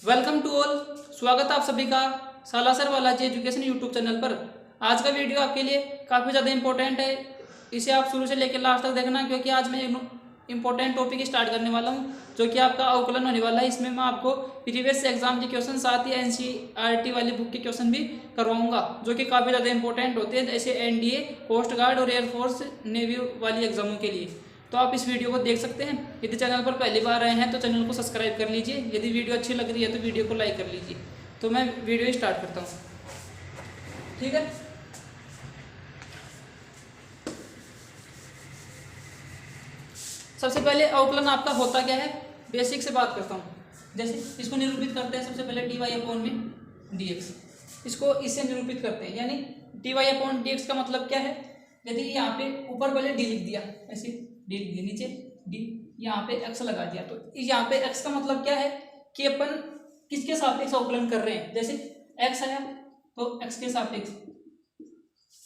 Welcome to all. स्वागत है आप सभी का Salasar Balaji education YouTube channel पर। आज का वीडियो आपके लिए काफ़ी ज़्यादा इंपॉर्टेंट है, इसे आप शुरू से लेकर लास्ट तक देखना, क्योंकि आज मैं इंपॉर्टेंट टॉपिक स्टार्ट करने वाला हूं जो कि आपका अवकलन होने वाला है। इसमें मैं आपको प्रीवियस एग्जाम के क्वेश्चन, साथ ही एनसीईआरटी वाली बुक के क्वेश्चन भी करवाऊंगा जो कि काफ़ी ज़्यादा इंपॉर्टेंट होते हैं, जैसे एनडीए, कोस्ट गार्ड और एयरफोर्स, नेवी वाली एग्जामों के लिए। तो आप इस वीडियो को देख सकते हैं। यदि चैनल पर पहली बार आए हैं तो चैनल को सब्सक्राइब कर लीजिए। यदि वीडियो अच्छी लग रही है तो वीडियो को लाइक कर लीजिए। तो मैं वीडियो स्टार्ट करता हूँ, ठीक है। सबसे पहले अवकलन आपका होता क्या है, बेसिक से बात करता हूँ। जैसे इसको निरूपित करते हैं सबसे पहले डी वाई अपॉन में डी एक्स, इसको इससे निरूपित करते हैं। यानी D Y upon D X का मतलब क्या है, यदि यहाँ पे ऊपर पहले डी लिख दिया, ऐसे डी लिख दिया, नीचे डी, यहाँ पे एक्स लगा दिया, तो यहाँ पे एक्स का मतलब क्या है कि अपन किसके सापेक्ष अवकलन कर रहे हैं। जैसे एक्स आया तो एक्स के सापेक्ष,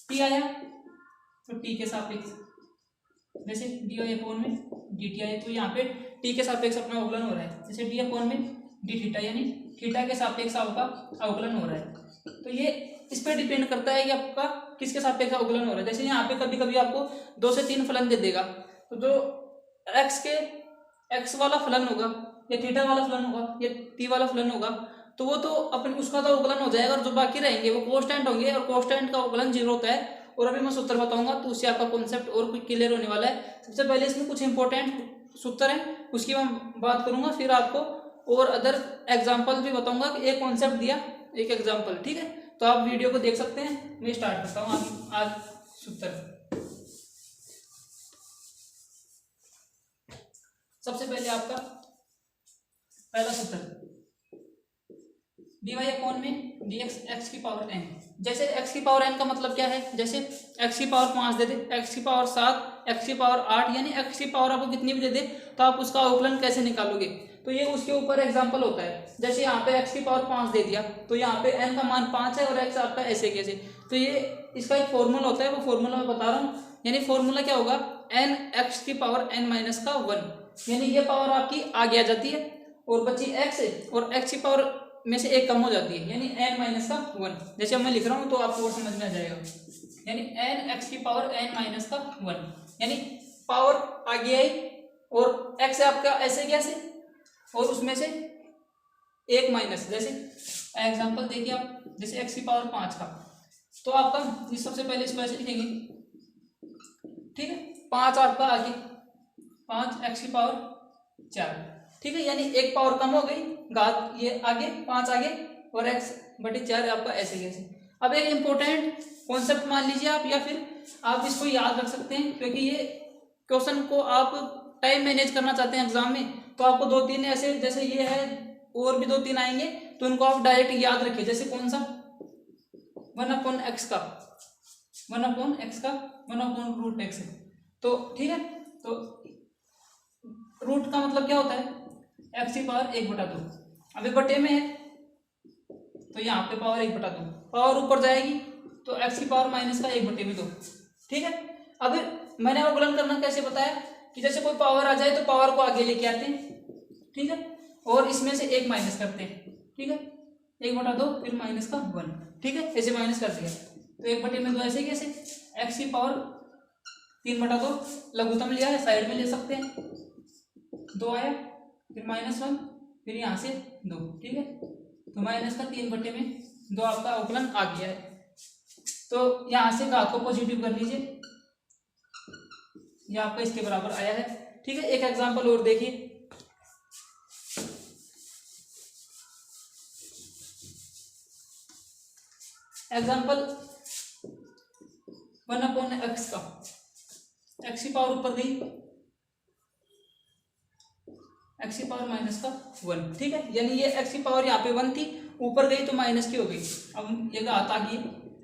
टी आया तो टी के सापेक्ष, जैसे डी वाई अपॉन में डी टी आया तो यहाँ पे टी के सापेक्ष अपना अवकलन हो रहा है। जैसे डी अपॉन में डी थीटा, यानी थीटा के सापेक्ष आपका अवकलन हो रहा है। तो ये इस पर डिपेंड करता है कि आपका किसके सापेक्ष अवकलन हो रहा है। जैसे यहाँ पे कभी कभी आपको 2 से 3 फलन दे देगा, तो जो एक्स वाला फलन होगा या थीटा वाला फलन होगा या टी वाला फलन होगा, तो वो तो अपन उसका तो अवकलन हो जाएगा, और जो बाकी रहेंगे वो कांस्टेंट होंगे, और कांस्टेंट का अवकलन 0 होता है। और अभी मैं सूत्र बताऊंगा तो उससे आपका कॉन्सेप्ट और कुछ क्लियर होने वाला है। सबसे पहले इसमें कुछ इंपॉर्टेंट सूत्र हैं, उसकी मैं बात करूंगा, फिर आपको और अदर एग्जाम्पल भी बताऊंगा कि एक कॉन्सेप्ट दिया, एक एग्जाम्पल, ठीक है। तो आप वीडियो को देख सकते हैं। मैं स्टार्ट करता हूँ आज सूत्र। सबसे पहले आपका पहला सूत्र, डी वाई अपॉन में डी एक्स, एक्स की पावर एन। जैसे एक्स की पावर एन का मतलब क्या है, जैसे एक्स की पावर 5 दे दे, एक्स की पावर 7, एक्स की पावर 8, यानी एक्स की पावर आपको कितनी भी दे दे तो आप उसका अवकलन कैसे निकालोगे, तो ये उसके ऊपर एग्जाम्पल होता है। जैसे यहाँ पे एक्स की पावर 5 दे दिया तो यहाँ पे एन का मान 5 है और एक्स आपका ऐसे कैसे, तो ये इसका एक फॉर्मूला होता है, वो फॉर्मूला मैं बता रहा हूँ। यानी फॉर्मूला क्या होगा, एन एक्स की पावर एन माइनस का 1, यानी ये पावर आपकी आगे आ जाती है और बची एक्स है, और एक्स की पावर में से एक कम हो जाती है, यानी एन माइनस का 1। जैसे मैं लिख रहा हूँ तो आपको वो समझ में आ जाएगा। यानी एन एक्स की पावर एन माइनस का 1, यानी पावर आगे आई और एक्स आपका ऐसे कैसे, और उसमें से एक माइनस। जैसे एग्जांपल देखिए आप, जैसे एक्स की पावर 5 का, तो आपका सबसे पहले इसको ऐसे लिखेंगे, ठीक है। 5 आपका आगे, 5 एक्स की पावर 4, ठीक है। यानी एक पावर कम हो गई, घात ये आगे 5 आगे, और x बटे 4 आपका ऐसे कैसे। अब एक इंपॉर्टेंट कॉन्सेप्ट मान लीजिए आप, या फिर आप इसको याद रख सकते हैं, क्योंकि ये क्वेश्चन को आप टाइम मैनेज करना चाहते हैं एग्जाम में, तो आपको 2-3 ऐसे, जैसे ये है और भी 2-3 आएंगे, तो उनको आप डायरेक्ट याद रखिए। जैसे कौन सा, 1/x का 1/x का 1/√x है, तो ठीक है। तो रूट का मतलब क्या होता है, एक्स की पावर 1/2। अब 1 में है तो यहाँ पे पावर 1/2, पावर ऊपर जाएगी तो एक्स की पावर माइनस का 1/2, ठीक है। अब मैंने अवकलन करना कैसे बताया कि जैसे कोई पावर आ जाए तो पावर को आगे लेके आते हैं, ठीक है, और इसमें से 1 माइनस करते हैं, ठीक है। 1/2 फिर माइनस का 1, ठीक है, ऐसे माइनस कर दिया तो 1/2 ऐसे कैसे, एक्स की पावर 3/2 लघुत्तम लिया है, साइड में ले सकते हैं, 2 आया, फिर -1, फिर यहाँ से 2, ठीक है। तो माइनस का 3/2 आपका अवकलन आ गया है। तो यहाँ से घात को पॉजिटिव कर लीजिए, ये आपका इसके बराबर आया है, ठीक है। एक एग्जांपल और देखिए, एग्जांपल 1/x का, एक्स की पावर ऊपर गई, एक्स की पावर माइनस का 1, ठीक है। यानी ये एक्स की पावर यहाँ पे 1 थी, ऊपर गई तो माइनस की हो गई। अब ये घात आ गई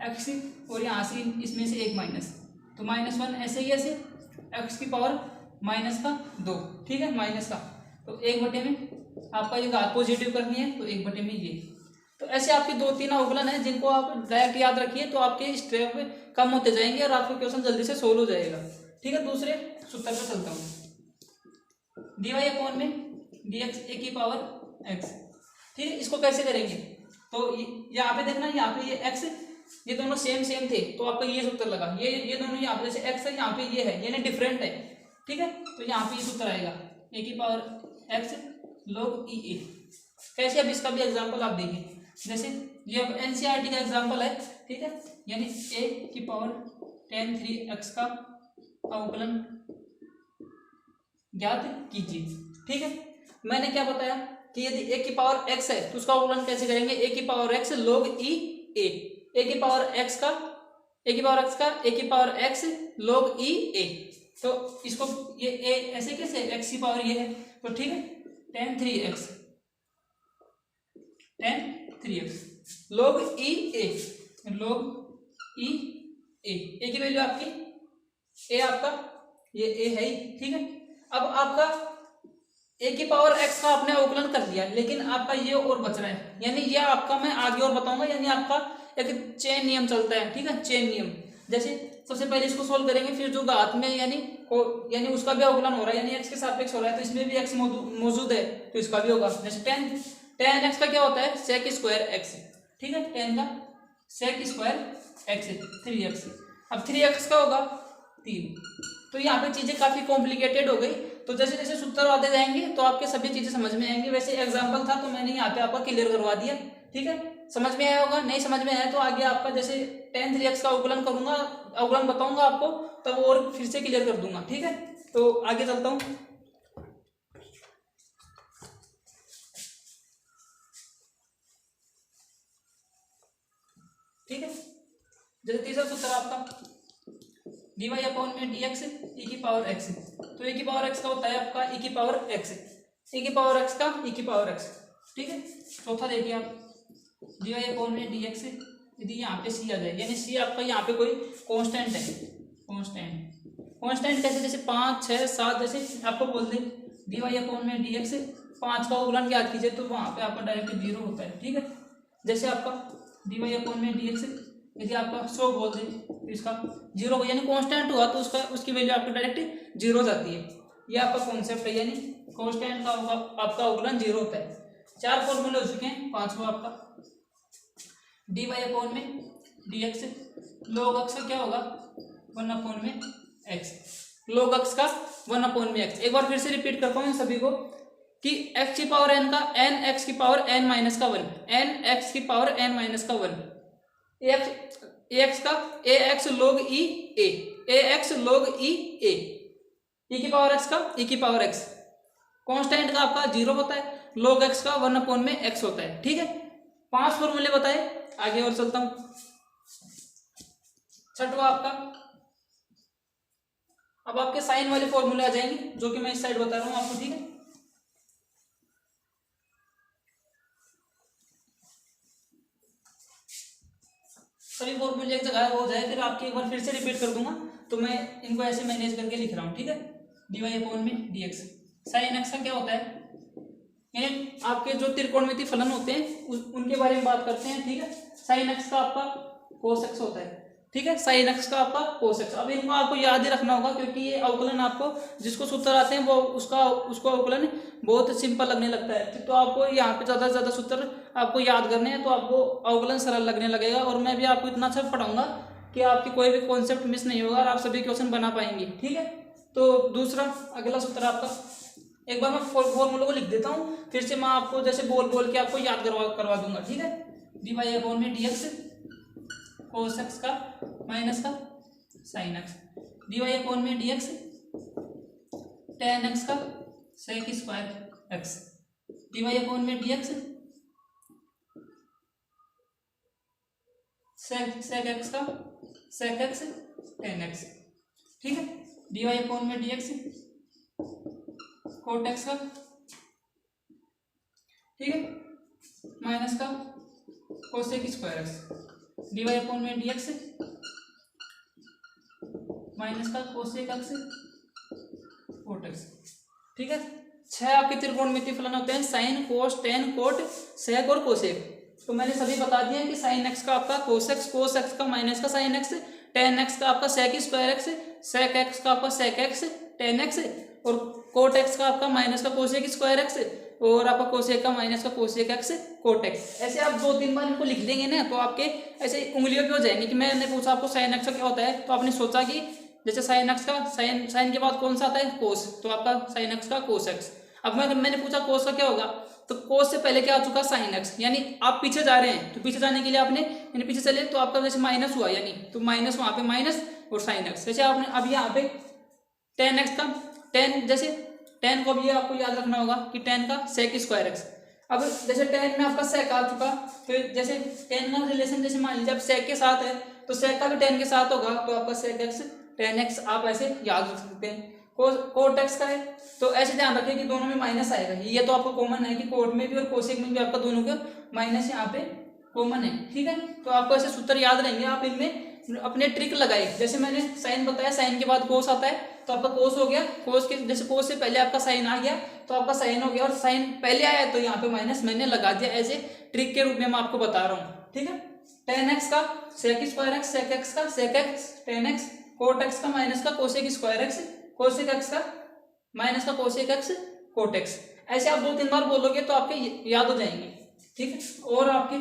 एक्स की, और यहाँ से इसमें से 1 माइनस, तो -1 ऐसे ही ऐसे, एक्स की पावर माइनस का 2, ठीक है, माइनस का, तो 1/में आपका ये घात पॉजिटिव करनी है, तो 1/में ये। तो ऐसे आपके 2-3 अवकलन है जिनको आप डायरेक्ट याद रखिए, तो आपके स्टेप कम होते जाएंगे और आपका क्वेश्चन जल्दी से सोल्व हो जाएगा, ठीक है। दूसरे सूत्र पर चलता हूँ, डी वाई अपॉन में डी एक्स ए की पावर एक्स, ठीक है, इसको कैसे करेंगे? तो यहाँ पे देखना, यहाँ पे ये एक्स, ये दोनों सेम सेम थे तो आपका ये सूत्र लगा, ये दोनों यहाँ पे जैसे एक्स है, यहाँ पे ये है, यानी डिफरेंट है। ठीक है, तो यहाँ पे ये सूत्र आएगा ए की पावर एक्स log ई ए। कैसे? अब इसका भी एग्जांपल आप देखिए, जैसे ये अब एनसीईआरटी का एग्जांपल है। ठीक है, यानी ए की पावर tan 3x का अवकलन ज्ञात कीजिए। ठीक है, मैंने क्या बताया कि यदि ए की पावर x है तो उसका अवकलन कैसे करेंगे? ए की पावर x log ई ए, ए की पावर x का ए की पावर x log ई ए। तो इसको ये ए ऐसे कैसे, x की पावर ये है तो ठीक है, tan 3x log ई ए, ए की वैल्यू आपकी, ए आपका ये ए है ही। ठीक है, अब आपका ए की पावर x का आपने अवकलन कर दिया, लेकिन आपका ये और बच रहा है, यानी ये आपका मैं आगे और बताऊंगा, यानी आपका एक चेन नियम चलता है। ठीक है, चेन नियम, जैसे सबसे पहले इसको सोल्व करेंगे, फिर जो घात में यानी उसका भी अवकलन हो रहा है, यानी x के सापेक्ष हो रहा है, तो इसमें भी x मौजूद है तो इसका भी होगा। जैसे tan x का क्या होता है? sec square x। ठीक है, tan का sec स्क्वायर x 3x। अब 3x का होगा 3। तो यहाँ पे चीजें काफी कॉम्प्लिकेटेड हो गई, तो जैसे जैसे सूत्र आते जाएंगे तो आपके सभी चीजें समझ में आएंगी। वैसे एग्जाम्पल था तो मैंने यहाँ पे आपका क्लियर करवा दिया। ठीक है, समझ में आया होगा, नहीं समझ में आया तो आगे आपका जैसे tan 3x का अवकलन करूंगा, अवकलन बताऊंगा आपको, तब और फिर से क्लियर कर दूंगा। ठीक है, तो आगे चलता हूँ। ठीक है, जैसे तीसरा सूत्र आपका dy अपॉन में dx e की पावर x, तो e की पावर x का होता है आपका e की पावर x, e की पावर x का e की पावर x। ठीक है, चौथा देखिए आप dy अपॉन में dx, यदि यहाँ पे c आ जाए, यानी c आपका यहाँ पे कोई कांस्टेंट है, कांस्टेंट कैसे? जैसे 5 6 7, जैसे आपको बोल दे dy अपॉन में dx 5 का अवकलन ज्ञात कीजिए, तो वहां पे आपका डायरेक्ट 0 होता है। ठीक है, जैसे आपका dy अपॉन में dx यदि आपका 100 बोल दे तो इसका 0 हो, यानी कांस्टेंट हुआ तो उसकी वैल्यू आपकी डायरेक्ट 0 हो जाती है। ये आपका कॉन्सेप्ट है, यानी कांस्टेंट का आपका अवकलन 0 होता है। 4 फॉर्मूले हो चुके हैं, 5वां आपका dy अपॉन में dx log x का क्या होगा? 1 अपॉन में x, log x का 1 अपॉन में x। एक बार फिर से रिपीट करता हूँ सभी को कि x की पावर n का n x की पावर n माइनस का 1, n x की पावर n माइनस का 1, ax का ax log ई ए, ax log ई ए, e की पावर x का e की पावर x। कांस्टेंट का आपका 0 होता है, log x का 1 अपॉन में x होता है। ठीक है, 5 फॉर्मूले बताए, आगे और चलता हूं। छठवां आपका, अब आपके साइन वाले फॉर्मूले आ जाएंगे जो कि मैं इस साइड बता रहा हूं आपको। ठीक है, सभी फॉर्मूले एक जगह हो जाए, फिर आपके एक बार फिर से रिपीट कर दूंगा, तो मैं इनको ऐसे मैनेज करके लिख रहा हूँ। ठीक है, dy अपॉन में dx, साइन x का क्या होता है? यानी आपके जो त्रिकोणमितीय फलन होते हैं उनके बारे में बात करते हैं। ठीक है, साइन x का आपका cos x होता है। ठीक है, साइन x का आपका cos x। अब इनको आपको याद ही रखना होगा, क्योंकि ये अवकलन आपको जिसको सूत्र आते हैं वो उसको अवकलन बहुत सिंपल लगने लगता है, तो आपको यहाँ पे ज़्यादा से ज़्यादा सूत्र आपको याद करने हैं, तो आपको अवकलन सरल लगने लगेगा। और मैं भी आपको इतना अच्छा पढ़ाऊंगा कि आपकी कोई भी कॉन्सेप्ट मिस नहीं होगा और आप सभी क्वेश्चन बना पाएंगे। ठीक है, तो दूसरा अगला सूत्र आपका, एक बार मैं फॉर्मूले को लिख देता हूँ, फिर से मैं आपको जैसे बोल के आपको याद करवा दूंगा। ठीक है, dy अपॉन में dx cos x का माइनस का sin x, dy अपॉन में dx tan x का sec square x, dy upon में dx sec x का sec x tan x। ठीक है, dy अपॉन में dx cot x का, ठीक है, माइनस का cosec square x, dy upon में dx माइनस का cosec x cot x। ठीक है, 6 आपके त्रिकोणमितीय फलन होते हैं, sine cos tan cot sec और कोसेक। तो मैंने सभी बता दिया कि साइन एक्स का आपका कोस एक्स का माइनस का साइन एक्स, टेन एक्स का आपका sec square x, sec x का आपका सेक एक्स टेन एक्स, और कोट एक्स का आपका माइनस का कोसेक स्क्वायर एक्स, और आपका कोसेक का माइनस का कोसेक एक्स कोट एक्स। ऐसे आप 2-3 बार इनको लिख देंगे ना तो आपके ऐसे उंगलियों पे हो जाएंगे कि मैंने पूछा आपको साइन एक्स का क्या होता है, तो आपने सोचा कि जैसे साइन एक्स का साइन के बाद कौन सा आता है कोस, तो आपका साइन एक्स का कोस एक्स। अब मैंने पूछा कोस का क्या होगा, तो कोस से पहले क्या आ चुका साइन एक्स, यानी आप पीछे जा रहे हैं तो पीछे जाने के लिए आपने यानी पीछे चले तो आपका जैसे माइनस हुआ यानी तो माइनस वहाँ पे माइनस और साइन एक्स। जैसे आपने अब यहाँ पे टेन एक्स का टेन जैसे टेन को भी आपको याद रखना होगा कि टेन का सेक स्क्वायर एक्स। अब जैसे टेन में आपका सेक आ चुका तो जैसे टेन का रिलेशन जैसे मान लीजिए अब सेक के साथ है तो सेक का भी टेन के साथ होगा तो आपका सेक एक्स टेन एक्स आप ऐसे याद रख सकते हैं। कोट एक्स का है तो ऐसे ध्यान रखिए कि दोनों में माइनस आएगा, ये तो आपको कॉमन है कि कोट में भी और कोसेक में भी आपका दोनों का माइनस यहाँ पे कॉमन है, ठीक है। तो आपको ऐसे सूत्र याद रहेंगे, आप इनमें अपने ट्रिक लगाए। जैसे मैंने साइन बताया, साइन के बाद कोस आता है तो आपका कोस हो गया, कोस के जैसे कोस से पहले आपका साइन आ गया तो आपका साइन हो गया, और साइन पहले आया तो यहाँ पे माइनस मैंने लगा दिया, ऐसे ट्रिक के रूप में मैं आपको बता रहा हूँ, ठीक है। टेन एक्स का sec square x, sec x का sec x tan x, cot x का माइनस का cosec square x, cosec x का माइनस का कोसेक एक्स कोट एक्स। ऐसे आप 2-3 बार बोलोगे तो आपके याद हो जाएंगे, ठीक है। और आपके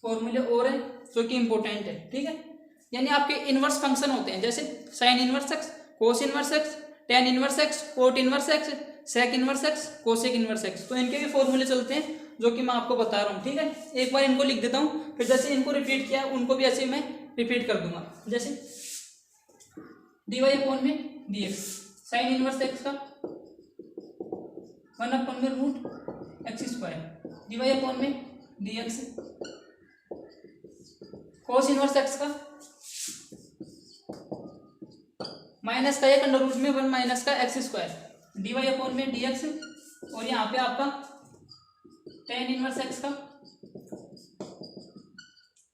फॉर्मूले और है जो कि इंपॉर्टेंट है, ठीक है। यानी आपके इनवर्स फंक्शन होते हैं जैसे sine inverse X, cos inverse X, tan inverse X, cot inverse X, sec inverse X, cosec inverse X, तो इनके भी फॉर्मूले चलते हैं जो कि मैं आपको बता रहा हूँ, ठीक है। एक बार इनको लिख देता हूँ, फिर जैसे इनको रिपीट किया उनको भी ऐसे मैं रिपीट कर दूंगा। जैसे dy अपॉन में dx, साइन इनवर्स एक्स का 1/√x², dy अपॉन में dx, कोस इनवर्स एक्स का माइनस का 1/√1 माइनस का x², dy अपॉन में dx, और यहाँ पे आपका टेन इनवर्स एक्स का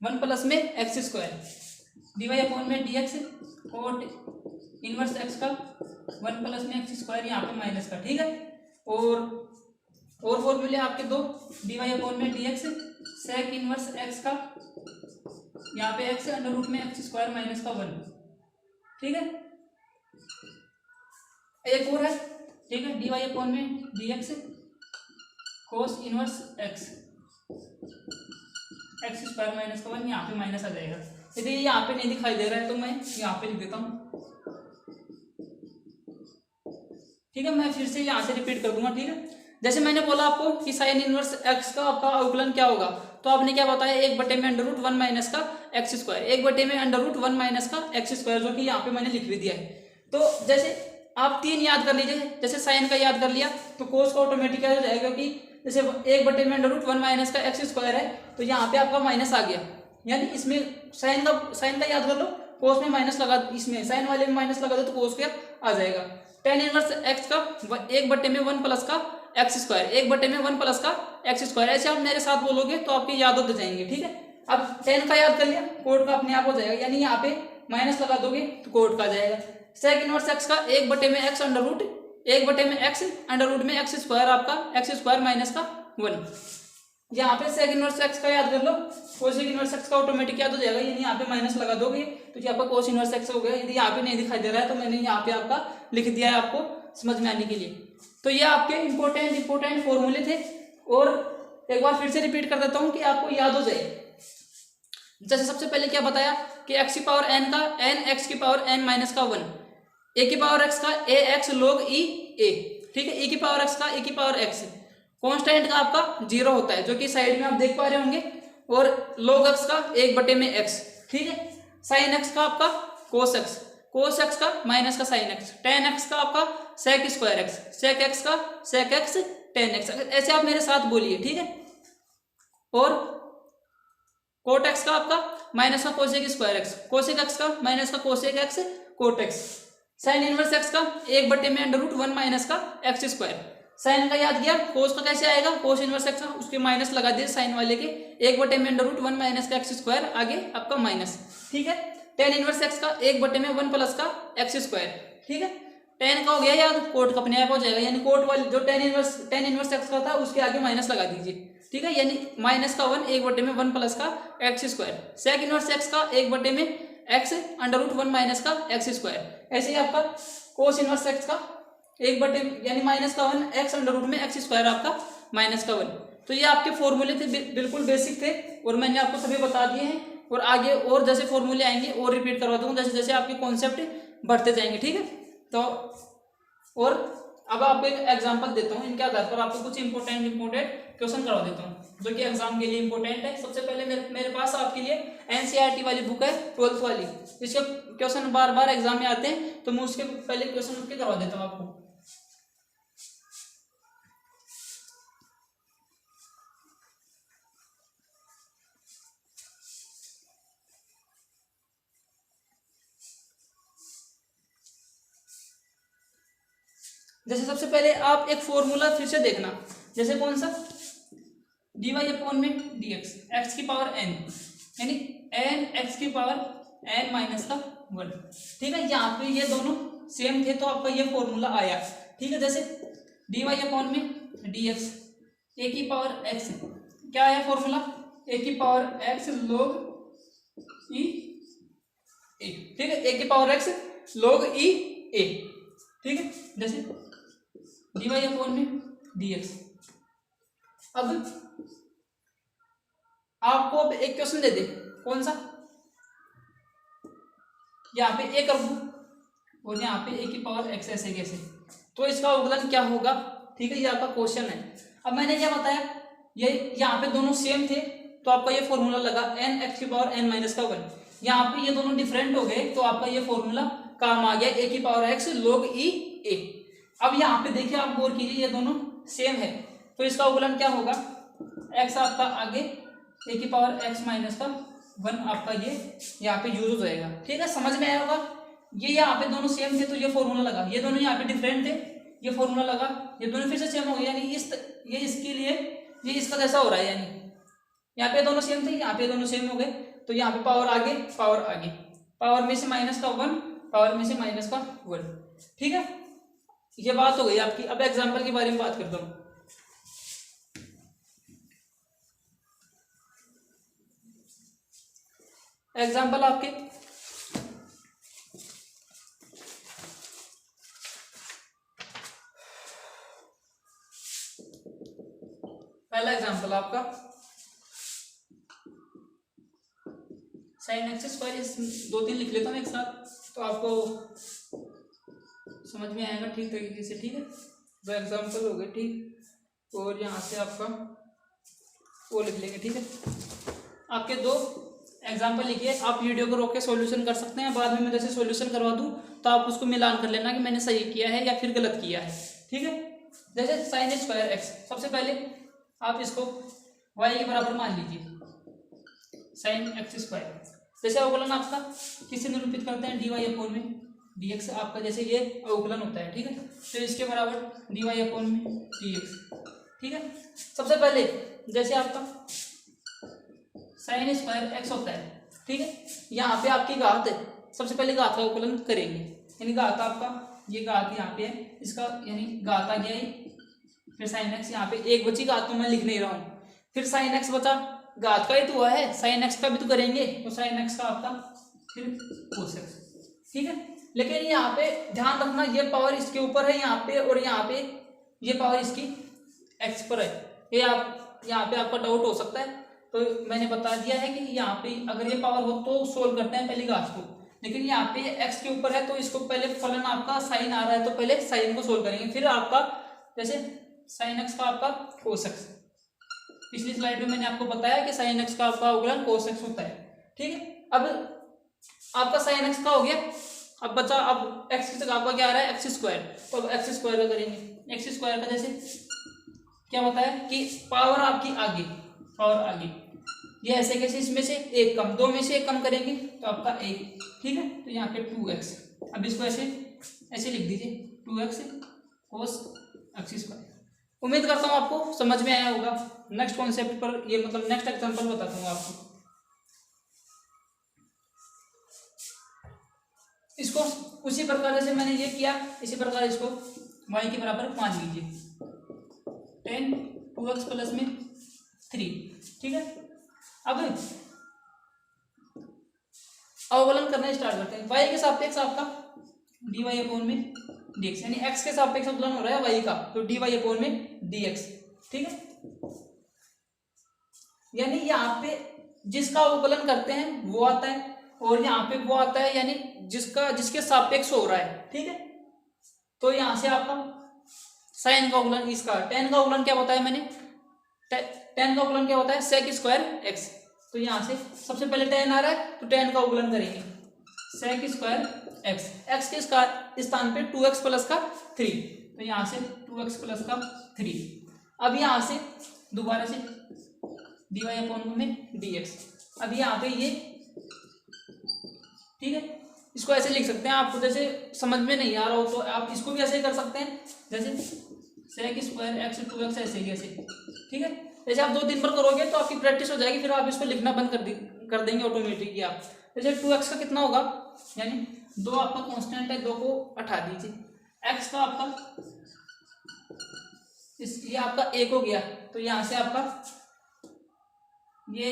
1 प्लस में x², dy अपॉन में dx, कोट इनवर्स एक्स का 1 प्लस में x², यहाँ पे माइनस का, ठीक है। और फॉर्मूले आपके दो, dy अपॉन में dx, सेक इनवर्स एक्स का यहाँ पे x √में x² माइनस का 1, ठीक है। एक और है, ठीक है, dy अपॉन में dx, cos inverse x² minus का 1, यहाँ पे माइनस आ जाएगा। यदि यहाँ पे नहीं दिखाई दे रहा है तो मैं यहाँ पे लिख देता हूँ, ठीक है। मैं फिर से यहाँ से रिपीट कर दूंगा, ठीक है। जैसे मैंने बोला आपको कि साइन इनवर्स एक्स का आपका अवकलन क्या होगा, तो आपने क्या बताया 1/में √1 माइनस का x², 1/में √1 माइनस का x², जो कि यहाँ पे मैंने लिख भी दिया है। तो जैसे आप 3 याद कर लीजिए, जैसे साइन का याद कर लिया तो कोस का ऑटोमेटिक हो जाएगा, क्योंकि जैसे 1/में √1 माइनस का x² है तो यहाँ पे आपका माइनस आ गया, यानी इसमें साइन का याद कर लो, कोस में माइनस लगा, इसमें साइन वाले में माइनस लगा दो तो कोस का आ जाएगा। टेन इनवर्स एक्स का 1/1 प्लस का x², 1/में 1 प्लस का x², ऐसे आप मेरे साथ बोलोगे तो आपके याद होते जाएंगे, ठीक है। अब टेन का याद कर लिया, कोट का अपने आप हो जाएगा, यानी यहाँ पे माइनस लगा दोगे तो कोट का आ जाएगा। सेक इनवर्स एक्स का 1/में x √, 1/में x √ में x² आपका x² माइनस का 1, यहाँ पे सेक इनवर्स एक्स का याद कर लो, कोसेक इनवर्स एक्स का ऑटोमेटिक याद हो जाएगा, यानी यहाँ पे माइनस लगा दोगे तो यहाँ पर कोस इनवर्स एक्स हो गया। यदि यहाँ पे नहीं दिखाई दे रहा है तो मैंने यहाँ पे आपका लिख दिया है आपको समझ में आने के लिए। तो ये आपके इंपॉर्टेंट फॉर्मूले थे, और एक बार फिर से रिपीट कर देता हूँ कि आपको याद हो जाए। जैसे सबसे पहले क्या बताया कि x की पावर n का n x की पावर n माइनस का 1, a की पावर x का a x log e a, ठीक है, e की पावर x का e की पावर x, कांस्टेंट का आपका 0 होता है जो कि साइड में आप देख पा रहे होंगे, और log x का 1/में x, ठीक है। साइन x का आपका cos x का माइनस का साइन x, टेन x का आपका सेक स्क्वायर x, सेक x का सेक x टेन x, ऐसे आप मेरे साथ बोलिए, ठीक है। और कोट x का आपका माइनस का cosec square x, cosec x का माइनस का cosec x cot x, sine inverse x का 1/में √1 माइनस का x²। साइन का याद किया, कोस का कैसे आएगा, कोस इनवर्स x का उसके माइनस लगा दिए साइन वाले के, 1/में √1 माइनस का x², आगे आपका माइनस, ठीक है। टेन इनवर्स x का 1/में 1 प्लस का x², ठीक है। टेन का हो गया याद, कोट का अपने आप हो जाएगा, यानी कोट वाले जो टेन इनवर्स x का था उसके आगे माइनस लगा दीजिए, ठीक है, यानी माइनस का 1 1/में 1 प्लस का x²। सेक इनवर्स x का 1/में x √1 माइनस का x²। ऐसे ही आपका कोस इनवर्स x का 1 बटे यानी -1 एक्स अंडर रूट में एक्स स्क्वायर आपका -1। तो ये आपके फॉर्मूले थे, बिल्कुल बेसिक थे और मैंने आपको सभी बता दिए हैं। और आगे और जैसे फॉर्मूले आएंगे और रिपीट करवा दूंगा जैसे जैसे आपके कॉन्सेप्ट बढ़ते जाएंगे, ठीक है। तो और अब आपको एक एग्जांपल देता हूँ, इनके आधार पर आपको कुछ इंपॉर्टेंट क्वेश्चन करवा देता हूँ जो कि एग्जाम के लिए इंपॉर्टेंट है। सबसे पहले मेरे पास आपके लिए एनसीईआरटी वाली बुक है 12th वाली, इसके क्वेश्चन बार बार एग्जाम में आते हैं, तो मैं उसके पहले क्वेश्चन उसके करवा देता हूँ आपको। जैसे सबसे पहले आप एक फॉर्मूला फिर से देखना, जैसे कौन सा, dy अपॉन में dx x की पावर n यानी n x की पावर n माइनस का 1, ठीक है। यहाँ पे ये दोनों सेम थे तो आपका ये फॉर्मूला आया, ठीक है। जैसे dy अपॉन में dx a की पावर x, क्या आया फॉर्मूला, a की power x log e a, ठीक है, a की power x log e a, ठीक है। जैसे dy अपॉन में dx, अब आपको अब एक क्वेश्चन दे दे, कौन सा, यहाँ पे a कर दूं और यहाँ पे a की पावर x ऐसे कैसे, तो इसका अवकलन क्या होगा, ठीक है। ये आपका क्वेश्चन है। अब मैंने क्या बताया, ये यहाँ पे दोनों सेम थे तो आपका ये फॉर्मूला लगा n x की पावर n माइनस का 1। यहाँ पे ये दोनों डिफरेंट हो गए तो आपका ये फॉर्मूला काम आ गया a की power x log e a। अब यहाँ पे देखिए, आप गौर कीजिए, ये दोनों सेम है तो इसका अवकलन क्या होगा, x आपका आगे a की पावर x माइनस का 1 आपका ये यहाँ पे यूज हो जाएगा, ठीक है। समझ में आया होगा, ये यहाँ पे दोनों सेम थे तो ये फॉर्मूला लगा, ये दोनों यहाँ पे डिफरेंट थे ये फॉर्मूला लगा, ये दोनों फिर से सेम हो गए, यानी ये इसके लिए ये इसका जैसा हो रहा है, यानी यहाँ पे दोनों सेम थे यहाँ पे दोनों सेम हो गए, तो यहाँ पे पावर आगे पावर में से माइनस का 1 पावर में से माइनस का 1, ठीक है। ये बात हो गई आपकी। अब एग्जाम्पल के बारे में बात करता हूँ। एग्जाम्पल आपके पहला एग्जाम्पल आपका साइन एक्स स्क्वायर, 2-3 लिख लेता हूँ एक साथ तो आपको समझ में आएगा ठीक तरीके से, ठीक है। दो एग्जाम्पल हो गए, ठीक, और यहाँ से आपका वो लिख लेंगे, ठीक है। आपके 2 एग्जाम्पल लिखिए, आप वीडियो को रोक के सॉल्यूशन कर सकते हैं, बाद में मैं जैसे सॉल्यूशन करवा दूँ तो आप उसको मिलान कर लेना कि मैंने सही किया है या फिर गलत किया है, ठीक है। जैसे साइन स्क्वायर एक्स, सबसे पहले आप इसको y के बराबर मान लीजिए, साइन एक्स स्क्वायर। जैसे अवकलन आपका किससे निरूपित करते हैं, dy अपॉन में dx, आपका जैसे ये अवकलन होता है, ठीक है। तो इसके बराबर dy अपॉन में dx, ठीक है। सबसे पहले जैसे आपका साइन स्क्वायर एक्स होता है, ठीक है, यहाँ पे आपकी घात है, सबसे पहले घात का अवकलन करेंगे, यानी घात आपका ये घात यहाँ पे है इसका, यानी घात आ गया है, फिर साइन एक्स यहाँ पे एक बची घात तो मैं लिख नहीं रहा हूँ, फिर साइन एक्स बचा, घात का ही तो हुआ है, साइन एक्स का भी तो करेंगे, तो साइन एक्स का आपका फिर कोस एक्स, ठीक है। लेकिन यहाँ पे ध्यान रखना, ये पावर इसके ऊपर है यहाँ पे और यहाँ पे ये पावर इसकी एक्स पर है, ये आप यहाँ पे आपका डाउट हो सकता है, तो मैंने बता दिया है कि यहाँ पे अगर ये पावर हो तो सोल्व करते हैं पहली घात को, लेकिन यहाँ पे एक्स के ऊपर है तो इसको पहले फलन आपका साइन आ रहा है तो पहले साइन को सोल्व करेंगे, फिर आपका जैसे साइन एक्स का आपका कोस एक्स, पिछली स्लाइड में मैंने आपको बताया कि साइन एक्स का आपका अवकलन कोस एक्स होता है, ठीक है। अब आपका साइन एक्स का हो गया, अब बचा, अब एक्स की जगह आपका क्या आ रहा है, एक्स स्क्वायर, तो अब एक्स स्क्वायर का करेंगे। एक्स स्क्वायर का जैसे क्या बताया कि पावर आपकी आगे, पावर आगे, ये ऐसे कैसे, इसमें से एक कम, 2 में से एक कम करेंगे तो आपका 1, ठीक है। तो यहाँ पे 2x, अब इसको ऐसे लिख दीजिए 2x कोस एक्स स्क्वायर। उम्मीद करता हूँ आपको समझ में आया होगा। नेक्स्ट कॉन्सेप्ट पर ये मतलब नेक्स्ट एग्जांपल बताता हूँ आपको। इसको उसी प्रकार जैसे मैंने ये किया, इसी प्रकार इसको y के बराबर मान लीजिए 10 2x प्लस में 3, ठीक है। अब अवकलन करना स्टार्ट करते हैं। y के सापेक्ष आपका dy अपॉन में dx, यानी x के सापेक्ष अवकलन हो रहा है y का, तो dy अपॉन में dx। ठीक है, यानी यहाँ पे जिसका अवकलन करते हैं वो आता है, और यहाँ पे वो आता है, यानी जिसके सापेक्ष हो रहा है। ठीक है, तो यहाँ से आपका साइन का अवकलन, इसका tan का अवकलन क्या बताया मैंने, tan का अवकलन क्या होता है, sec स्क्वायर x। तो यहाँ से सबसे पहले tan आ रहा है तो tan का अवकलन करेंगे, sec स्क्वायर x के स्थान पे 2x प्लस का 3, तो यहाँ से 2x प्लस का 3। अब यहाँ से दोबारा से dy अपॉन में dx। अब यहाँ पे ये, ठीक है, इसको ऐसे लिख सकते हैं, आपको जैसे समझ में नहीं आ रहा हो तो आप इसको भी ऐसे ही कर सकते हैं, जैसे sec स्क्वायर x 2x ऐसे ही ऐसे। ठीक है, जैसे आप 2 दिन पर करोगे तो आपकी प्रैक्टिस हो जाएगी, फिर आप इसको लिखना बंद कर देंगे ऑटोमेटिकली आप। जैसे 2x का कितना होगा, यानी 2 आपका कांस्टेंट है, 2 को हटा दीजिए, x का आपका ये आपका 1 हो गया, तो यहाँ से आपका ये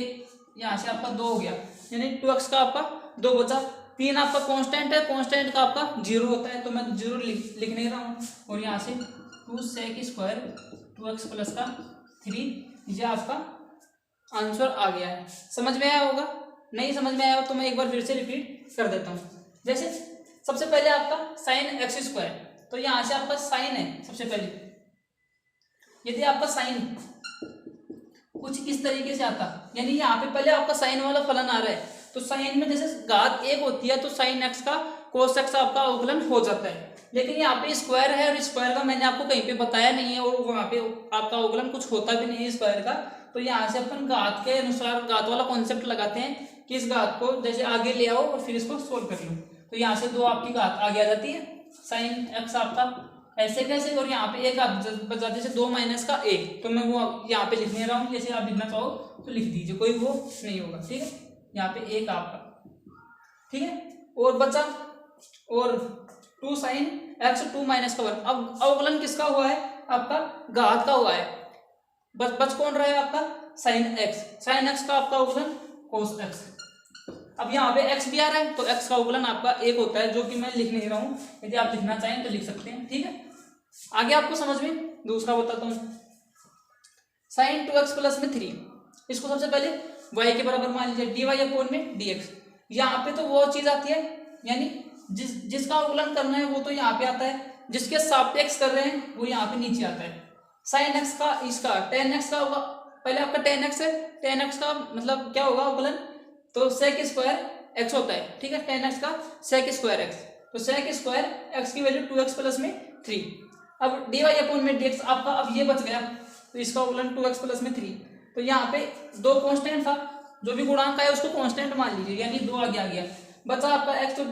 यहाँ से आपका 2 हो गया, यानी 2x का आपका 2 बचा। 3 आपका कांस्टेंट है, कांस्टेंट का आपका 0 होता है, तो मैं 0 लिख नहीं रहा हूँ, और यहाँ से 2 sec स्क्वायर 2x प्लस का 3, ये आपका आंसर आ गया है। समझ में आया होगा, नहीं समझ में आया हो तो मैं एक बार फिर से रिपीट कर देता हूँ। जैसे सबसे पहले आपका साइन x स्क्वायर, तो यहाँ से आपका साइन है, सबसे पहले यदि आपका साइन कुछ इस तरीके से आता, यानी यहाँ पे पहले आपका साइन वाला फलन आ रहा है, तो साइन में जैसे घात 1 होती है तो साइन x का कोस x आपका अवकलन हो जाता है। लेकिन यहाँ पे स्क्वायर है, और स्क्वायर का मैंने आपको कहीं पे बताया नहीं है, और वहाँ पे आपका अवकलन कुछ होता भी नहीं है स्क्वायर का। तो यहाँ से अपन घात के अनुसार घात वाला कॉन्सेप्ट लगाते हैं कि इस घात को जैसे आगे ले आओ और फिर इसको सोल्व कर लो, तो यहाँ से 2 आपकी घात आगे आ जाती है, साइन x आपका ऐसे कैसे, और यहाँ पे एक आप बच जाते जैसे 2 माइनस का 1, तो मैं वो यहाँ पे लिख नहीं रहा हूँ, जैसे आप लिखना चाहो तो लिख दीजिए, कोई वो नहीं होगा। ठीक है, यहाँ पे 1 आपका, ठीक है, और बचा और 2 साइन x 2 माइनस का 1। अब अवकलन किसका हुआ है, आपका घात का हुआ है, बच कौन रहा है आपका साइन x का आपका अवकलन cos x। अब यहाँ पे x भी आ रहा है, तो x का अवकलन आपका 1 होता है, जो कि मैं लिख नहीं रहा हूँ, यदि आप लिखना चाहें तो लिख सकते हैं। ठीक है, आगे आपको समझ में दूसरा बताता हूँ, साइन 2x प्लस में 3, इसको सबसे पहले y के बराबर मान लीजिए, dy अपॉन में dx। यहाँ पे तो वो चीज आती है, यानी जिसका अवकलन करना है वो तो यहाँ पे आता है, जिसके सापेक्ष कर रहे हैं वो यहाँ पे नीचे आता है। साइन x का इसका tan x का होगा, पहले आपका tan x है, tan x का मतलब क्या होगा अवकलन, तो sec स्क्वायर x होता है। ठीक है, tan x का sec स्क्वायर x, तो sec स्क्वायर x की वैल्यू 2x प्लस में 3। अब dy अपॉन में dx आपका, अब ये बच गया, तो इसका अवकलन 2x प्लस में 3। तो यहाँ पे 2 कांस्टेंट था, जो भी गुणांक है उसको कांस्टेंट मान लीजिए, यानी 2 आगे आ गया, बचा आपका x, तो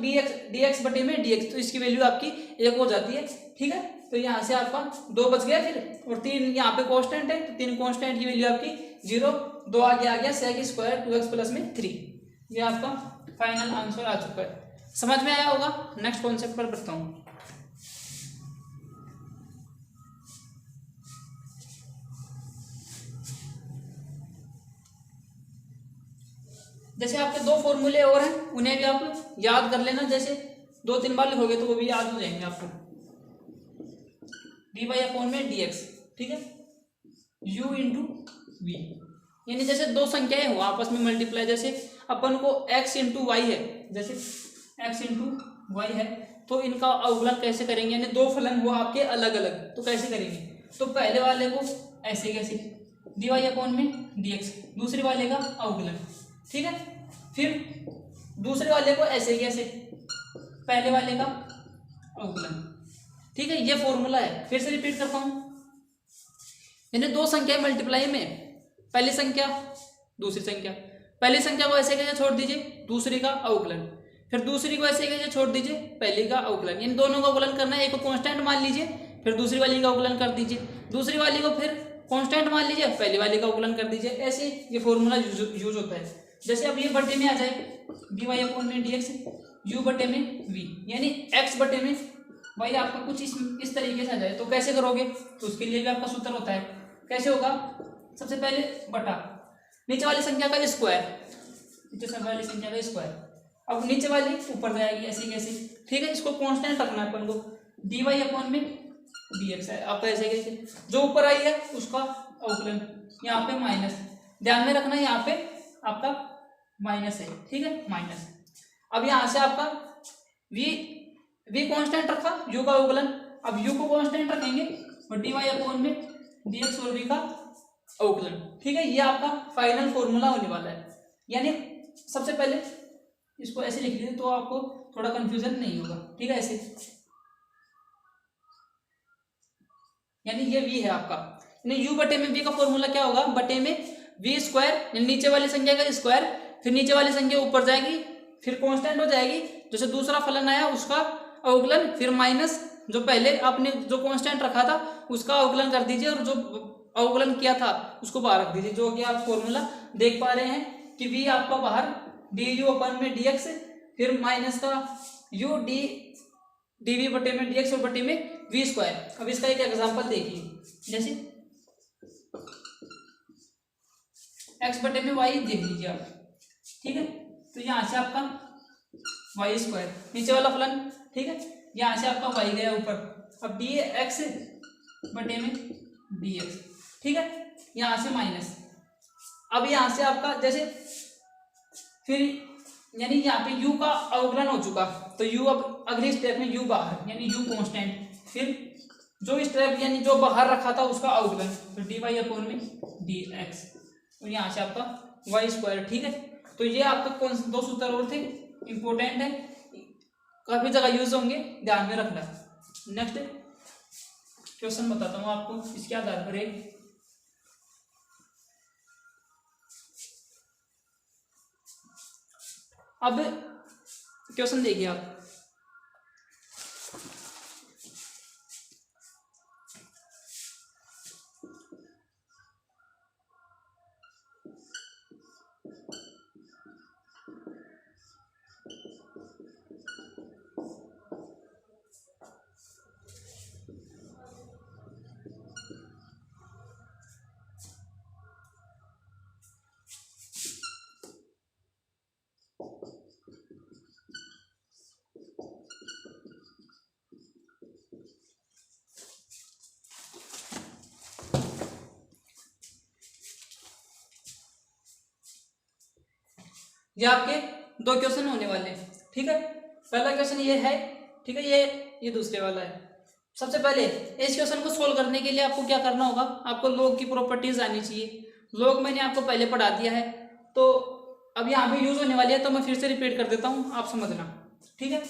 dx बटे में dx, तो इसकी वैल्यू आपकी 1 हो जाती है। ठीक है, तो यहाँ से आपका 2 बच गया फिर, और 3 यहाँ पे कांस्टेंट है, तो 3 कांस्टेंट की वैल्यू आपकी 0, 2 आगे आ गया, sec स्क्वायर 2x प्लस में 3। ये आपका फाइनल आंसर आ चुका है। समझ में आया होगा। नेक्स्ट कॉन्सेप्ट पर बढ़ता हूँ। जैसे आपके 2 फॉर्मूले और हैं, उन्हें भी आप याद कर लेना, जैसे 2-3 बार लिखोगे तो वो भी याद हो जाएंगे आपको। dy अपॉन में dx, ठीक है, u इंटू वी, यानी जैसे 2 संख्याएं हो आपस में मल्टीप्लाई, जैसे अपन को x इंटू वाई है, जैसे x इंटू वाई है, तो इनका अवकलन कैसे करेंगे, यानी 2 फलन हुआ आपके अलग अलग, तो कैसे करेंगे, तो पहले वाले को ऐसे कैसे dy अपॉन में dx, दूसरे वाले का अवकलन, ठीक है, फिर दूसरे वाले को ऐसे कैसे, पहले वाले का अवकलन, ठीक है, ये फॉर्मूला है। फिर से रिपीट करता हूं, यानी 2 संख्या मल्टीप्लाई में, पहली संख्या दूसरी संख्या, पहली संख्या को ऐसे कैसे छोड़ दीजिए, दूसरी का अवकलन, फिर दूसरी को ऐसे कैसे छोड़ दीजिए, पहली का अवकलन, इन दोनों का अवकलन करना है, एक को कांस्टेंट मान लीजिए, फिर दूसरी वाली का अवकलन कर दीजिए, दूसरी वाली को फिर कांस्टेंट मान लीजिए, पहली वाली का अवकलन कर दीजिए, ऐसे ये फॉर्मूला यूज होता है। जैसे अब ये बटे में आ जाए dy अपॉन में dx, u बटे में v, यानी x बटे में y आपका कुछ इस तरीके से आ जाए, तो कैसे करोगे, तो उसके लिए भी आपका सूत्र होता है, कैसे होगा, सबसे पहले बटा नीचे वाली संख्या का स्क्वायर, नीचे वाली संख्या का स्क्वायर, अब नीचे वाली ऊपर जाएगी ऐसे कैसे, ठीक है, इसको कांस्टेंट रखना है अपन को, डी वाई अपॉन में डी एक्स है आपका। ऐसे कैसे जो ऊपर आई है उसका अवकलन यहाँ पे माइनस, ध्यान में रखना यहाँ पे आपका माइनस है, ठीक है माइनस। अब यहाँ से आपका v कांस्टेंट रखा, u का अवकलन, अब u को कांस्टेंट रखेंगे और dy अपॉन में dx और v का अवकलन, ठीक है। ये आपका फाइनल फॉर्मूला होने वाला है। यानी सबसे पहले इसको ऐसे लिख लीजिए तो आपको थोड़ा कंफ्यूजन नहीं होगा, ठीक है ऐसे। यानी ये v है आपका, यानी u बटे में v का फॉर्मूला क्या होगा, बटे में v स्क्वायर, नीचे वाली संख्या का स्क्वायर, फिर नीचे वाली संख्या ऊपर जाएगी, फिर कांस्टेंट हो जाएगी, जैसे दूसरा फलन आया उसका अवकलन, फिर माइनस जो पहले आपने जो कांस्टेंट रखा था उसका अवकलन कर दीजिए और जो अवकलन किया था उसको बाहर रख दीजिए। जो कि आप फॉर्मूला देख पा रहे हैं कि v आपका बाहर डी यू अपन में dx, फिर माइनस का u dv बटे में dx और बटे में v स्क्वायर। अब इसका एक एग्जांपल देखिए, जैसे x बटे में y देख लीजिए आप, ठीक है। तो यहाँ से आपका वाई स्क्वायर नीचे वाला फलन, ठीक है, यहाँ से आपका y गया ऊपर, अब डी एक्स बटे में डी एक्स, ठीक है, यहाँ से माइनस। अब यहाँ से आपका जैसे फिर यानी यहाँ पे u का अवकलन हो चुका, तो u अब अगले स्टेप में u बाहर, यानी u कांस्टेंट, फिर जो स्टेप यानी जो बाहर रखा था उसका अवकलन, तो डी वाई अपॉन में डी एक्स, और यहाँ से आपका वाई स्क्वायर, ठीक है। तो ये आपके कौन से दो सूत्र और थे, इंपॉर्टेंट है, काफी जगह यूज होंगे, ध्यान में रखना। नेक्स्ट क्वेश्चन बताता हूँ आपको, इसके आधार पर एक अब क्वेश्चन देखिए आप, ये आपके दो क्वेश्चन होने वाले हैं, ठीक है। पहला क्वेश्चन ये है, ठीक है, ये दूसरे वाला है। सबसे पहले इस क्वेश्चन को सोल्व करने के लिए आपको क्या करना होगा, आपको लॉग की प्रॉपर्टीज आनी चाहिए। लॉग मैंने आपको पहले पढ़ा दिया है, तो अब यहाँ पे यूज होने वाली है, तो मैं फिर से रिपीट कर देता हूँ, आप समझना, ठीक है।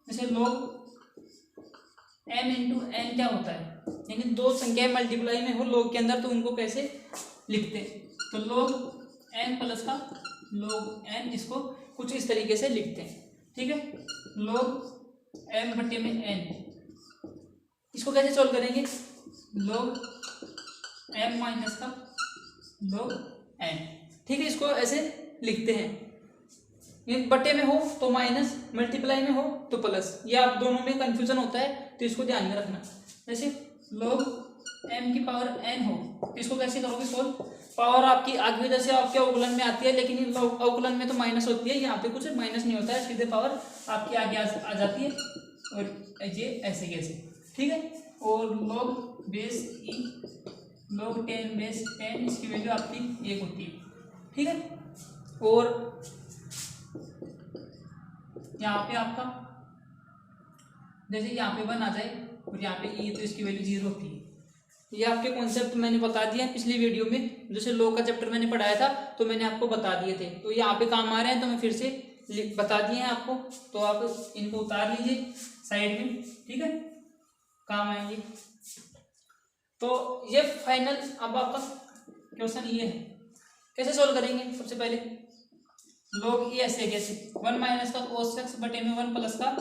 जैसे लॉग m इंटू एन क्या होता है, यानी दो संख्याएं मल्टीप्लाई में हो लॉग के अंदर, तो उनको कैसे लिखते हैं, तो लॉग n प्लस का log n, इसको कुछ इस तरीके से लिखते हैं, ठीक है। log m बटे में n, इसको कैसे सोल्व करेंगे, log m माइनस का log n, ठीक है। इसको ऐसे लिखते हैं, ये बटे में हो तो माइनस, मल्टीप्लाई में हो तो प्लस, ये आप दोनों में कंफ्यूजन होता है, तो इसको ध्यान में रखना। जैसे log m की पावर n हो, तो इसको कैसे करोगे सोल्व, पावर आपकी आगे जैसे आपके अवकलन में आती है, लेकिन अवकलन में तो माइनस होती है, यहाँ पे कुछ माइनस नहीं होता है, सीधे पावर आपकी आगे आ जाती है, और ये ऐसे कैसे, ठीक है। और log base e log 10 base 10, इसकी वैल्यू आपकी 1 होती है, ठीक है। और यहाँ पे आपका जैसे यहाँ पे 1 आ जाए और यहाँ पे e, तो इसकी वैल्यू 0 होती है। ये आपके कॉन्सेप्ट मैंने बता दिया पिछली वीडियो में, जैसे लॉग का चैप्टर मैंने पढ़ाया था तो मैंने आपको बता दिए थे, तो यहाँ पे काम आ रहे हैं, तो मैं फिर से बता दिए हैं आपको, तो आप इनको उतार लीजिए साइड में, ठीक है, काम आएंगे। तो ये फाइनल अब आपका क्वेश्चन ये है, कैसे सोल्व करेंगे। सबसे पहले log e ऐसे कैसे, 1 माइनस का cos x बटे में 1 प्लस का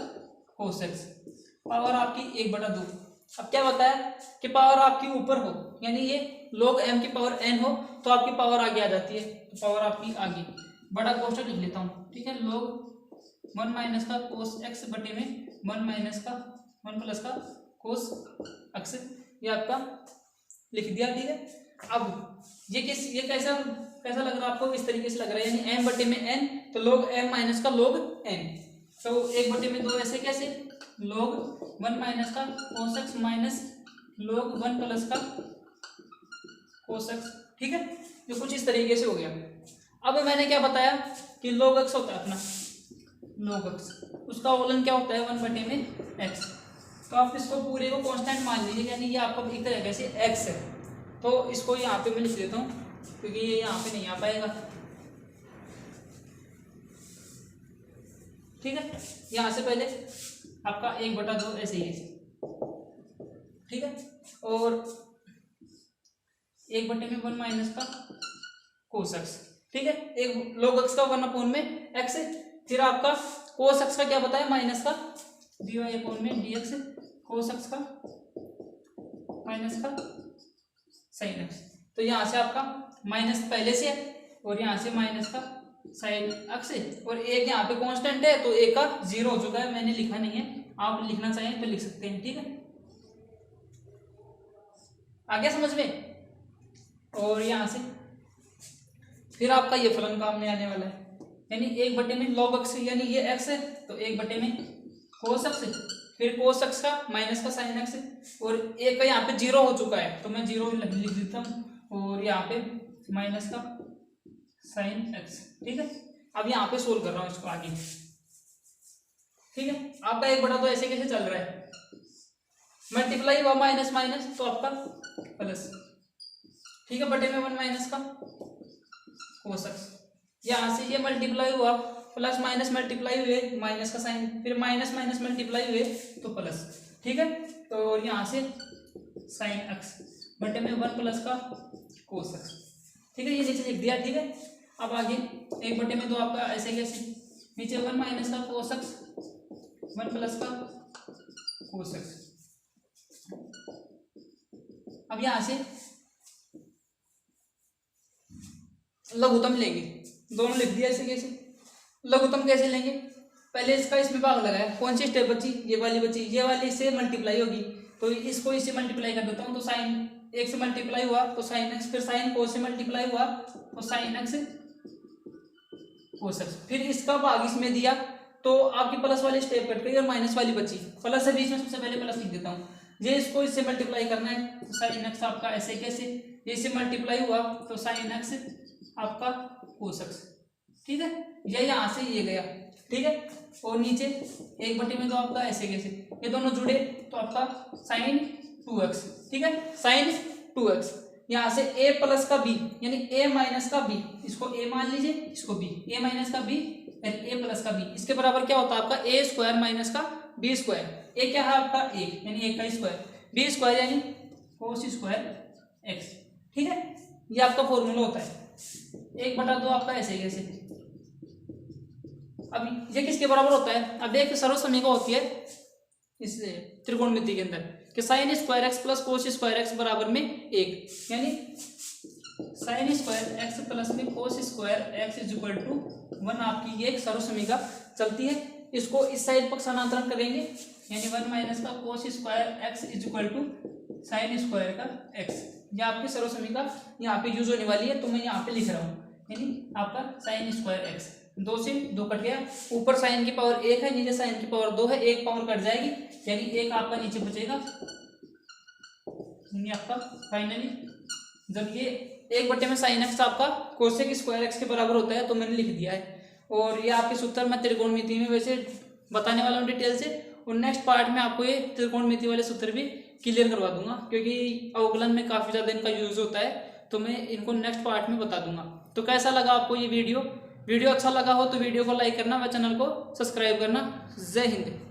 cos x, पावर आपकी 1/2। अब क्या बताया कि पावर आपकी ऊपर हो, यानी ये log m की पावर n हो, तो आपकी पावर आगे आ जाती है, तो पावर आपकी आगे, बड़ा कोष्ठक लिख लेता हूँ, ठीक है। log 1 माइनस का cos x बटे में 1 माइनस का 1 प्लस का cos x, ये आपका लिख दिया, ठीक है। अब ये कैसा लग रहा है आपको, इस तरीके से लग रहा है, यानी m बटे में n, तो log m माइनस का log n, तो 1/2 ऐसे कैसे, log 1 माइनस का cos x minus log 1 plus का cos x। ठीक है, ये कुछ इस तरीके से हो गया। अब मैंने क्या बताया कि log x होता है अपना log x, उसका अवकलन क्या होता है 1/x। तो आप इसको पूरे को कांस्टेंट मान लीजिए, यानी ये आपका एक तरीके से x है। तो इसको यहाँ पे मैं लिख देता हूँ क्योंकि ये यहाँ पे नहीं आ पाएगा। ठीक है, यहाँ से पहले आपका 1/2 ऐसे ही है। ठीक है, और 1/1 माइनस का cos x। ठीक है, एक log x का 1 में x है, फिर आपका cos x का क्या बताया माइनस का dy dx cos x का माइनस का sin x। तो यहाँ से आपका माइनस पहले से है और यहाँ से माइनस का sin x है, और एक यहाँ पे कांस्टेंट है तो एक का 0 हो चुका है, मैंने लिखा नहीं है, आप लिखना चाहें तो लिख सकते हैं। ठीक है, आगे समझ में। और यहाँ से फिर आपका ये फलन काम में आने वाला है, यानी 1/में log x, यानी ये x है तो 1/में cos x है, फिर cos x का माइनस का sin x है, और एक का यहाँ पे 0 हो चुका है तो मैं 0 लिख देता हूँ, और यहाँ पे माइनस का sin x। ठीक है, अब यहाँ पे सोल्व कर रहा हूँ इसको आगे। ठीक है, आपका 1/2 तो ऐसे कैसे चल रहा है, मल्टीप्लाई हुआ माइनस माइनस तो आपका प्लस। ठीक है, बटे में 1 माइनस का cos x, यहाँ से ये मल्टीप्लाई हुआ प्लस माइनस मल्टीप्लाई हुए माइनस का साइन, फिर माइनस माइनस मल्टीप्लाई हुए तो प्लस। ठीक है, तो यहाँ से sin x बटे में 1 प्लस का cos x। ठीक है, ये नीचे लिख दिया। ठीक है, अब आगे 1/2 आपका ऐसे कैसे, नीचे 1 माइनस का cos x 1 प्लस का cos x। अब यहाँ से लघुत्तम लेंगे, दोनों लिख दिया ऐसे कैसे। लघुत्तम कैसे लेंगे, पहले इसका इसमें भाग लगाया, कौन सी स्टेप बची, ये वाली बची, ये वाली इससे मल्टीप्लाई होगी तो इसको इससे मल्टीप्लाई कर देता हूँ, तो साइन 1 से मल्टीप्लाई हुआ तो साइन x, फिर साइन cos से मल्टीप्लाई हुआ तो साइन x cos x, फिर इसका भाग इसमें दिया तो आपकी प्लस वाली स्टेप कट गई और माइनस वाली बची, प्लस है बीच में, सबसे पहले प्लस लिख देता हूँ। ये इसको इससे मल्टीप्लाई करना है तो साइन x आपका ऐसे कैसे, ये इससे मल्टीप्लाई हुआ तो साइन x आपका cos x। ठीक है, ये यहाँ से ये गया। ठीक है, और नीचे 1/में तो आपका ऐसे कैसे, ये दोनों जुड़े तो आपका sin 2x। ठीक है, sin 2x, यहाँ से a प्लस का b यानी a माइनस का b, इसको a मान लीजिए, इसको b, a माइनस का b यानी a प्लस का b, इसके बराबर क्या होता है आपका a स्क्वायर माइनस का b स्क्वायर। a क्या है आपका 1 यानी 1 का स्क्वायर, b स्क्वायर यानी cos स्क्वायर x। ठीक है, ये आपका फॉर्मूला होता है। 1/2 आपका ऐसे कैसे, अब ये किसके बराबर होता है, अब एक सर्वसमीका होती है इस त्रिकोणमिति के अंदर कि sine square X plus cos square X बराबर में 1, यानी साइन स्क्वायर एक्स प्लस में cos square X is equal to 1 आपकी ये एक सर्वसमीका चलती है। इसको इस साइड पर स्थानांतरण करेंगे, यानी 1 माइनस का cos square X is equal to sine square का एक्स। ये आपकी सर्वसमीका यहाँ पे यूज होने वाली है, तो मैं यहाँ पे लिख रहा हूँ, यानी आपका साइन स्क्वायर एक्स, 2 से 2 कट गया, ऊपर साइन की पावर 1 है, नीचे साइन की पावर 2 है, एक पावर कट जाएगी यानी एक आपका नीचे बचेगा, यानी आपका फाइनली जब ये 1/में साइन एक्स आपका कोसेक स्क्वायर एक्स के बराबर होता है तो मैंने लिख दिया है। और ये आपके सूत्र मैं त्रिकोणमिति में वैसे बताने वाला हूँ डिटेल से, और नेक्स्ट पार्ट में आपको ये त्रिकोणमिति वाले सूत्र भी क्लियर करवा दूंगा, क्योंकि अवकलन में काफ़ी ज़्यादा इनका यूज होता है, तो मैं इनको नेक्स्ट पार्ट में बता दूंगा। तो कैसा लगा आपको ये वीडियो अच्छा लगा हो तो वीडियो को लाइक करना व चैनल को सब्सक्राइब करना। जय हिंद।